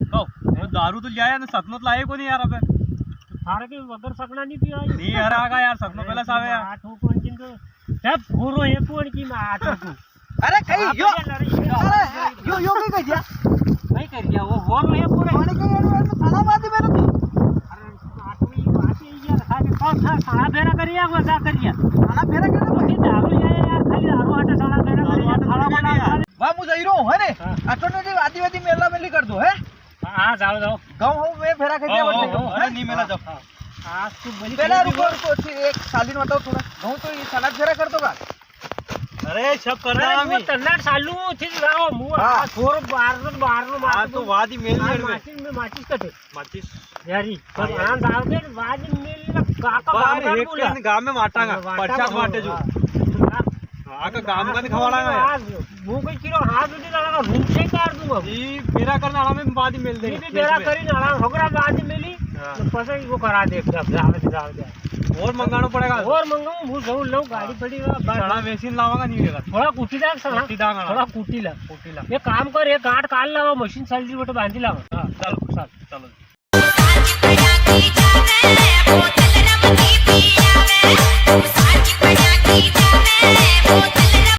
कहू दारू तो लिया ना सपनों लाए को नहीं यार अबे थारे के वगर सकना नहीं पिया नहीं यार आगा यार सपनों पहले सावे यार आठ कोण किन तो सब पूरो हे कोण की में आठ को अरे कहीं यो अरे यो कहीं कर दिया नहीं कर दिया वो होर हे पूरे पानी के यार तो साला बात मेरे थी अरे आठ में ये बात है यार खा के कौन था साला फेरा करिया मजा करिया साला फेरा कर मुझे दारू यार खाली दारू आटा साला फेरा करिया खाला बना वाह मुझे हीरो है ने आटो ने आदिवासी मेला मेली कर दो है हां जाओ जाओ गांव हूं मैं फेरा कर दिया बोलते अरे नहीं मेला जाओ आज तू बड़ी पहले रुको रुको एक सालिन बताओ थोड़ा गांव तो ये साला फेरा कर दो का अरे सब करना मैं आम्ही तन्नाट चालू थी गाव मु थोर बारनो आ तो वादी मेल मेल में माचिस में माचिस कटे माचिस यारी पर आन जाव दे वादी मेल ना काका बाहर काम एक बोला दिन गांव में माटांगा प्रसाद बांटे जो आका काम का नहीं खवाड़ांगा यार वो कोई किलो हाथ उठी लगा रूम से काट दूंगा जी मेरा करना हमें वादी मेल दे भी तेरा करी ना होगरा वादी मेली पसे वो करा दे सब जाव दे और मंगाना पड़ेगा और मंगाऊं वो जरूर लो गाड़ी पड़ी साला वेसिन लावांगा नहीं देगा थोड़ा कुटी दाग सना थोड़ा कुटी ला ये काम कर एक गांठ काल लावा मशीन चालली बट बांधी लावा चलो चलो